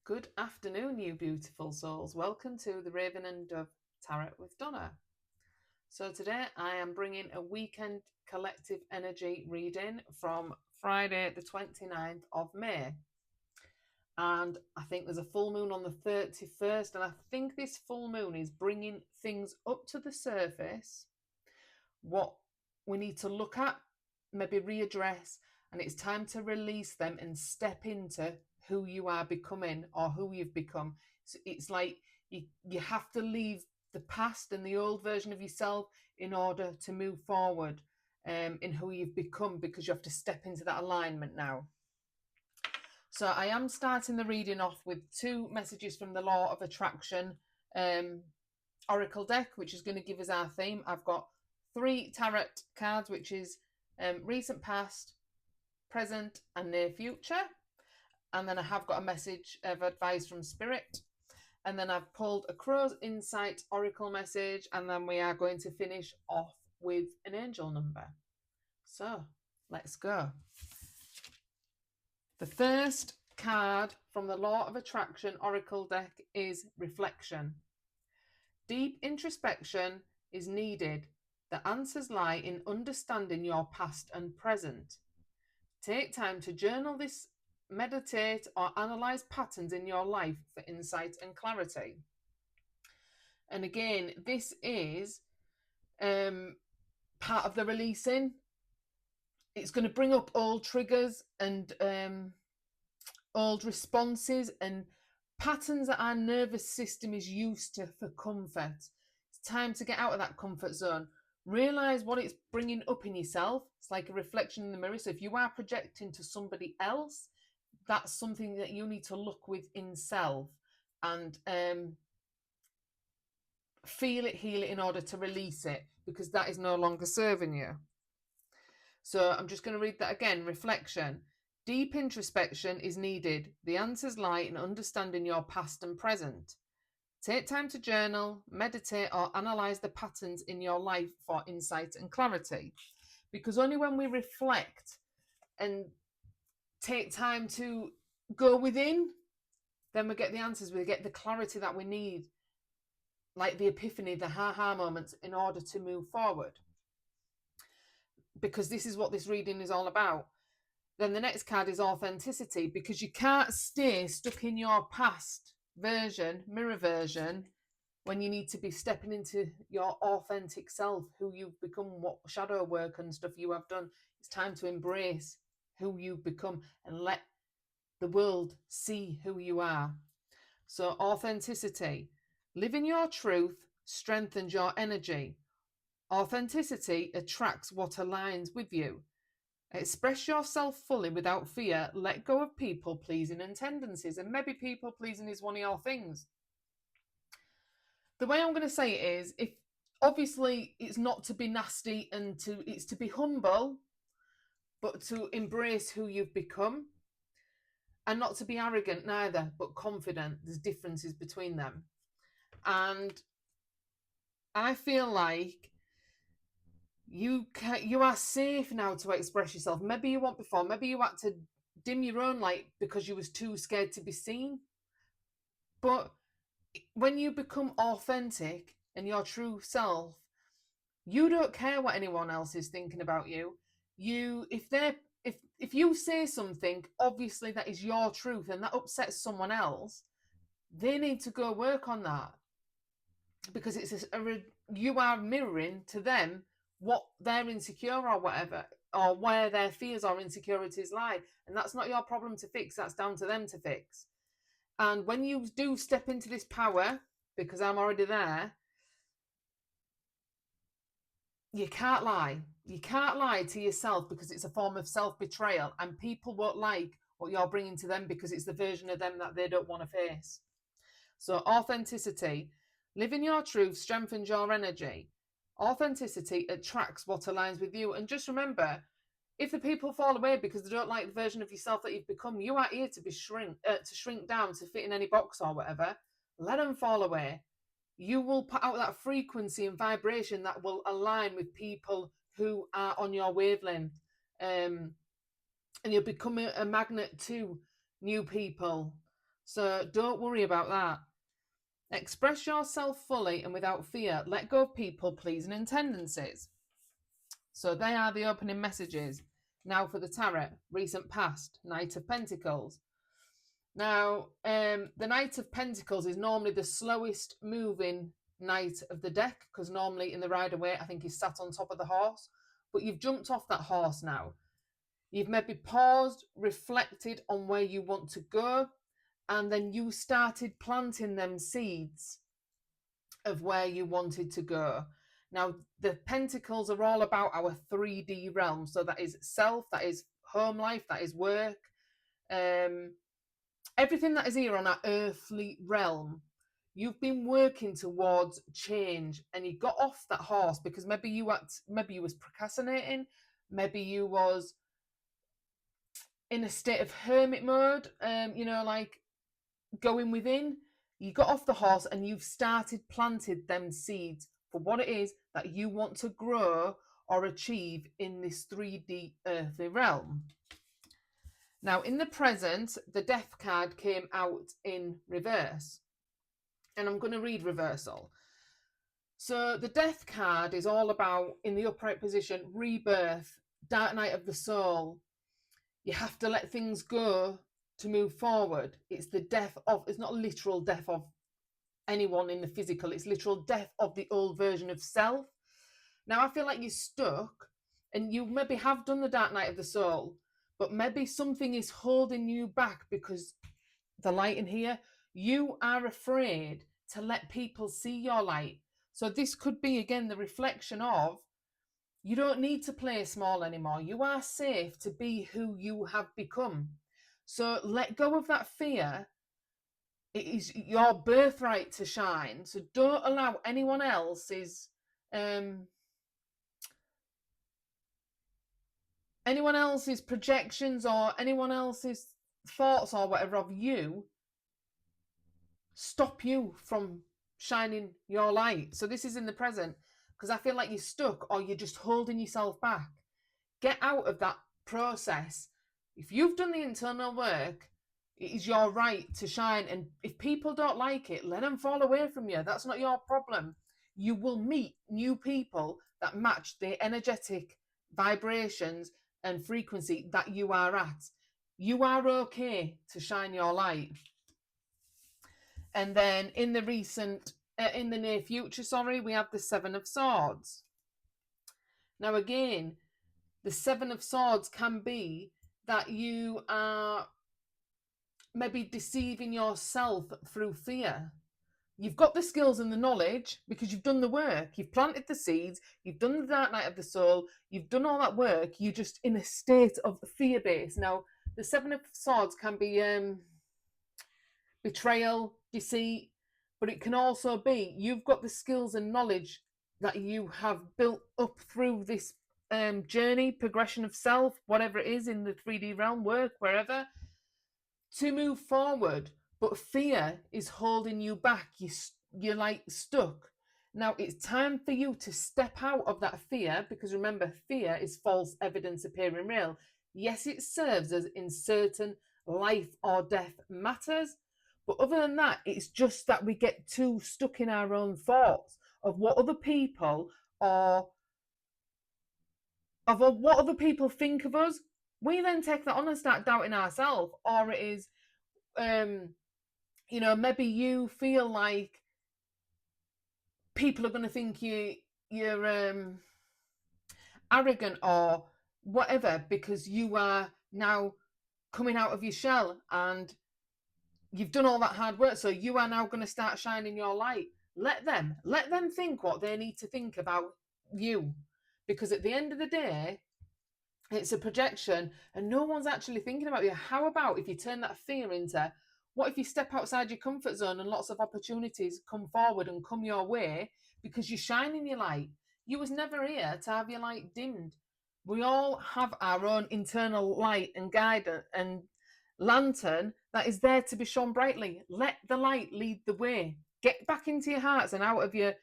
Good afternoon, you beautiful souls. Welcome to the Raven and Dove Tarot with Donna. So today I am bringing a weekend collective energy reading from Friday the 29th of May. And I think there's a full moon on the 31st, and I think this full moon is bringing things up to the surface, what we need to look at, maybe readdress, and it's time to release them and step into who you are becoming or who you've become. So it's like you have to leave the past and the old version of yourself in order to move forward in who you've become, because you have to step into that alignment now. So I am starting the reading off with two messages from the Law of Attraction Oracle deck, which is going to give us our theme. I've got 3 tarot cards, which is recent past, present and near future. And then I have got a message of advice from Spirit. And then I've pulled a Crow's Insight Oracle message. And then we are going to finish off with an angel number. So let's go. The first card from the Law of Attraction Oracle deck is Reflection. Deep introspection is needed. The answers lie in understanding your past and present. Take time to journal this, meditate, or analyze patterns in your life for insight and clarity. And again, this is part of the releasing. It's going to bring up old triggers and old responses and patterns that our nervous system is used to for comfort. It's time to get out of that comfort zone. Realize what it's bringing up in yourself. It's like a reflection in the mirror. So if you are projecting to somebody else, that's something that you need to look within self and feel it, heal it in order to release it, because that is no longer serving you. So I'm just going to read that again. Reflection. Deep introspection is needed. The answers lie in understanding your past and present. Take time to journal, meditate, or analyze the patterns in your life for insight and clarity. Because only when we reflect and take time to go within, then we get the answers, we get the clarity that we need, like the epiphany, the ha-ha moments, in order to move forward. Because this is what this reading is all about. Then the next card is authenticity, because you can't stay stuck in your past version, mirror version, when you need to be stepping into your authentic self, who you've become, what shadow work and stuff you have done. It's time to embrace who you've become and let the world see who you are. So authenticity, living your truth strengthens your energy. Authenticity attracts what aligns with you. Express yourself fully without fear. Let go of people pleasing and tendencies. And maybe people pleasing is one of your things. The way I'm going to say it is, if obviously it's not to be nasty and it's to be humble, but to embrace who you've become, and not to be arrogant neither, but confident. There's differences between them. And I feel like you are safe now to express yourself. Maybe you weren't before. Maybe you had to dim your own light because you was too scared to be seen. But when you become authentic and your true self, you don't care what anyone else is thinking about you. If you say something, obviously that is your truth, and that upsets someone else, they need to go work on that, because you are mirroring to them what they're insecure or whatever, or where their fears or insecurities lie. And that's not your problem to fix. That's down to them to fix. And when you do step into this power, because I'm already there, you can't lie. You can't lie to yourself, because it's a form of self-betrayal, and people won't like what you're bringing to them because it's the version of them that they don't want to face. So authenticity, living your truth strengthens your energy. Authenticity attracts what aligns with you. And just remember, if the people fall away because they don't like the version of yourself that you've become, you are here to be shrink down to fit in any box or whatever. Let them fall away. You will put out that frequency and vibration that will align with people who are on your wavelength. And you'll become a magnet to new people. So don't worry about that. Express yourself fully and without fear. Let go of people pleasing and tendencies. So they are the opening messages. Now for the tarot, recent past, Knight of Pentacles. Now, the Knight of Pentacles is normally the slowest moving knight of the deck, because normally in the Rider-Waite, I think he's sat on top of the horse. But you've jumped off that horse now. You've maybe paused, reflected on where you want to go, and then you started planting them seeds of where you wanted to go. Now, the Pentacles are all about our 3D realm. So that is self, that is home life, that is work. Everything that is here on our earthly realm. You've been working towards change, and you got off that horse because maybe you was procrastinating, maybe you was in a state of hermit mode, like going within. You got off the horse and you've started planted them seeds for what it is that you want to grow or achieve in this 3D earthly realm. Now, in the present, the Death card came out in reverse. And I'm going to read reversal. So the Death card is all about, in the upright position, rebirth, dark night of the soul. You have to let things go to move forward. It's the death of, it's not literal death of anyone in the physical, it's literal death of the old version of self. Now, I feel like you're stuck, and you maybe have done the dark night of the soul, but maybe something is holding you back because the light in here, you are afraid to let people see your light. So this could be, again, the reflection of, you don't need to play small anymore. You are safe to be who you have become. So let go of that fear. It is your birthright to shine. So don't allow anyone else's projections or anyone else's thoughts or whatever of you stop you from shining your light. So this is in the present, because I feel like you're stuck or you're just holding yourself back. Get out of that process. If you've done the internal work, it is your right to shine. And if people don't like it, let them fall away from you. That's not your problem. You will meet new people that match the energetic vibrations and frequency that you are at. You are okay to shine your light. And then in the near future, we have the Seven of Swords. Now, again, the Seven of Swords can be that you are maybe deceiving yourself through fear. You've got the skills and the knowledge because you've done the work. You've planted the seeds. You've done the dark night of the soul. You've done all that work. You're just in a state of fear base. Now, the Seven of Swords can be betrayal, deceit, but it can also be you've got the skills and knowledge that you have built up through this journey, progression of self, whatever it is in the 3D realm, work, wherever, to move forward. But fear is holding you back. You're like stuck. Now it's time for you to step out of that fear, because remember, fear is false evidence appearing real. Yes, it serves us in certain life or death matters, but other than that, it's just that we get too stuck in our own thoughts of what other people think of us. We then take that on and start doubting ourselves. Or it is, maybe you feel like people are going to think you're arrogant or whatever because you are now coming out of your shell and you've done all that hard work, so you are now going to start shining your light. Let them think what they need to think about you, because at the end of the day, it's a projection and no one's actually thinking about you. How about if you turn that fear into, what if you step outside your comfort zone and lots of opportunities come forward and come your way because you're shining your light? You was never here to have your light dimmed. We all have our own internal light and guidance and lantern that is there to be shone brightly. Let the light lead the way. Get back into your hearts and out of your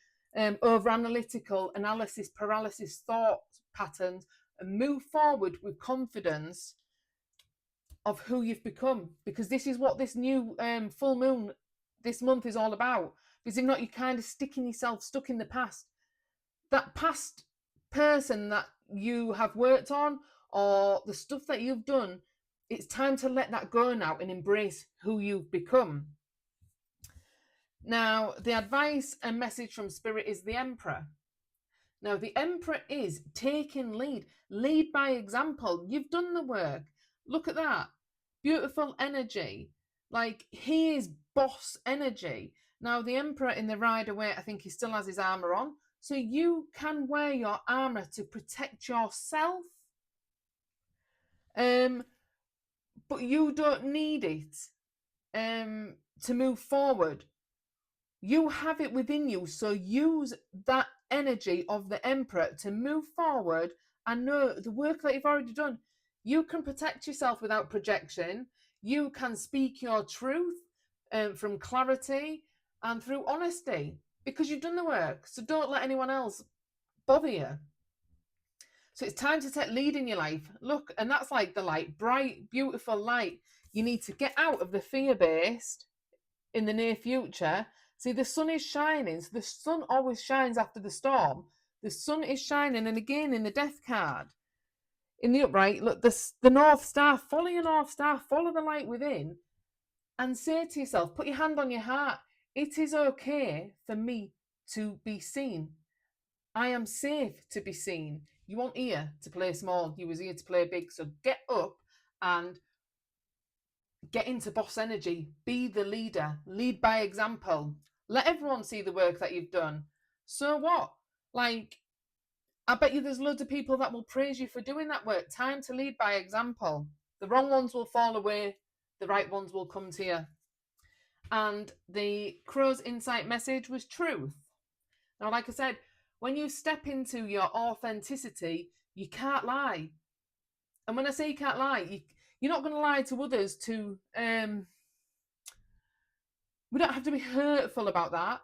over analytical analysis paralysis thought patterns and move forward with confidence of who you've become, because this is what this new full moon this month is all about. Because if not, you're kind of stuck in the past. That past person that you have worked on, or the stuff that you've done, it's time to let that go now and embrace who you've become. Now, the advice and message from Spirit is the Emperor. Now, the Emperor is taking lead by example. You've done the work. Look at that. Beautiful energy. Like, he is boss energy. Now, the Emperor in the Rider-Waite, I think he still has his armor on. So you can wear your armor to protect yourself. But you don't need it to move forward. You have it within you. So use that energy of the Emperor to move forward and know the work that you've already done. You can protect yourself without projection. You can speak your truth from clarity and through honesty, because you've done the work. So don't let anyone else bother you. So it's time to take lead in your life. Look, and that's like the light, bright, beautiful light. You need to get out of the fear-based in the near future. See, the sun is shining. So the sun always shines after the storm. The sun is shining. And again, in the death card, in the upright, look, the North Star, follow your North Star, follow the light within, and say to yourself, put your hand on your heart, it is okay for me to be seen. I am safe to be seen. You weren't here to play small, you was here to play big. So get up and get into boss energy. Be the leader. Lead by example. Let everyone see the work that you've done. So what? Like, I bet you there's loads of people that will praise you for doing that work. Time to lead by example. The wrong ones will fall away. The right ones will come to you. And the crow's insight message was truth. Now, like I said, when you step into your authenticity, you can't lie. And when I say you can't lie, you're not going to lie to others to... we don't have to be hurtful about that,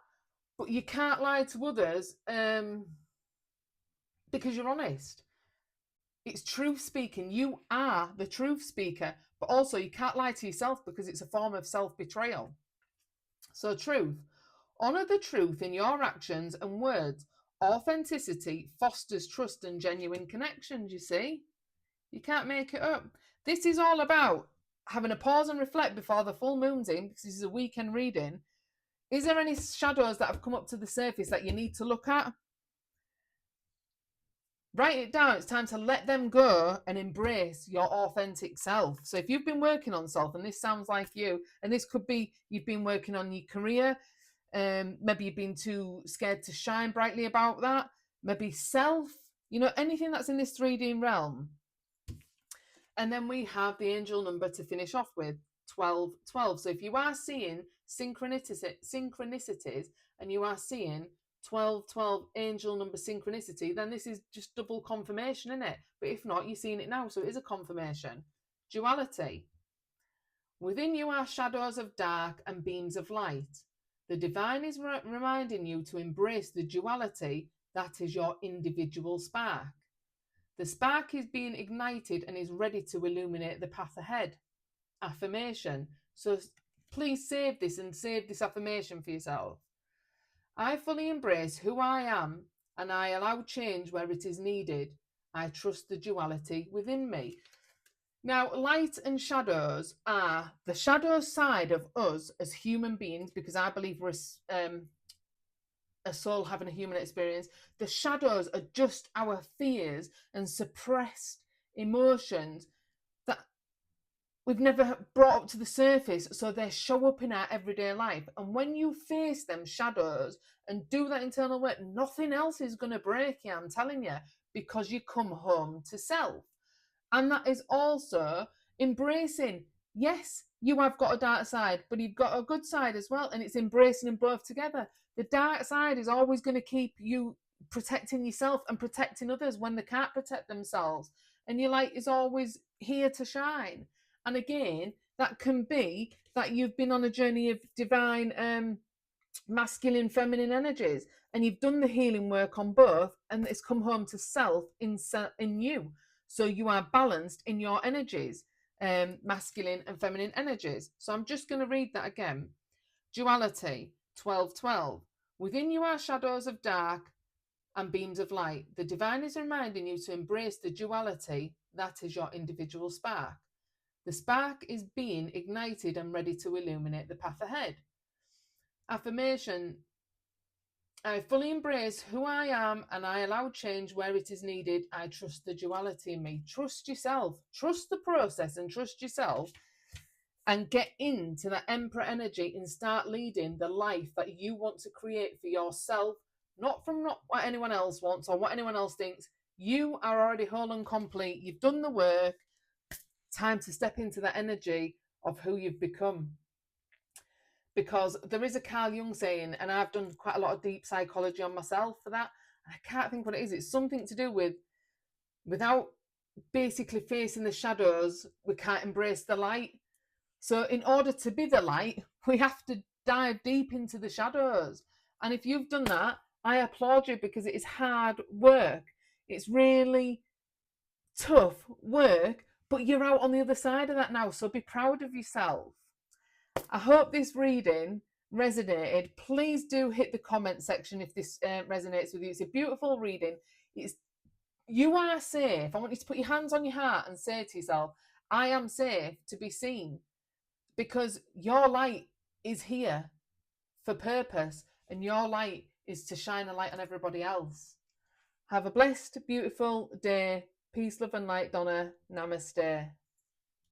but you can't lie to others because you're honest. It's truth speaking. You are the truth speaker, but also you can't lie to yourself because it's a form of self-betrayal. So truth. Honor the truth in your actions and words. Authenticity fosters trust and genuine connections, you see. You can't make it up. This is all about having a pause and reflect before the full moon's in, because this is a weekend reading. Is there any shadows that have come up to the surface that you need to look at? Write it down. It's time to let them go and embrace your authentic self. So if you've been working on self, and this sounds like you, and this could be you've been working on your career, maybe you've been too scared to shine brightly about that, maybe self, anything that's in this 3D realm. And then we have the angel number to finish off with, 1212. So if you are seeing synchronicities and you are seeing 1212 angel number synchronicity, then this is just double confirmation, isn't it? But if not, you're seeing it now, so it is a confirmation. Duality. Within you are shadows of dark and beams of light. The divine is reminding you to embrace the duality that is your individual spark. The spark is being ignited and is ready to illuminate the path ahead. Affirmation. So please save this and save this affirmation for yourself. I fully embrace who I am and I allow change where it is needed. I trust the duality within me. Now, light and shadows are the shadow side of us as human beings, because I believe we're a soul having a human experience. The shadows are just our fears and suppressed emotions that we've never brought up to the surface, so they show up in our everyday life. And when you face them shadows and do that internal work, nothing else is going to break you, I'm telling you, because you come home to self. And that is also embracing, yes, you have got a dark side, but you've got a good side as well, and it's embracing them both together. The dark side is always going to keep you protecting yourself and protecting others when they can't protect themselves. And your light is always here to shine. And again, that can be that you've been on a journey of divine masculine, feminine energies, and you've done the healing work on both, and it's come home to self in you. So you are balanced in your energies. masculine and feminine energies. So I'm just going to read that again. Duality 12:12. Within you are shadows of dark and beams of light. The divine is reminding you to embrace the duality that is your individual spark. The spark is being ignited and ready to illuminate the path ahead. Affirmation: I fully embrace who I am and I allow change where it is needed. I trust the duality in me. Trust yourself. Trust the process and trust yourself, and get into that Emperor energy and start leading the life that you want to create for yourself, not what anyone else wants or what anyone else thinks. You are already whole and complete. You've done the work. Time to step into that energy of who you've become. Because there is a Carl Jung saying, and I've done quite a lot of deep psychology on myself for that. I can't think what it is. It's something to do with, without basically facing the shadows, we can't embrace the light. So in order to be the light, we have to dive deep into the shadows. And if you've done that, I applaud you, because it is hard work. It's really tough work, but you're out on the other side of that now. So be proud of yourself. I hope this reading resonated. Please do hit the comment section if this resonates with you. It's a beautiful reading. You are safe. I want you to put your hands on your heart and say to yourself, I am safe to be seen, because your light is here for purpose, and your light is to shine a light on everybody else. Have a blessed, beautiful day. Peace, love and light, Donna. Namaste.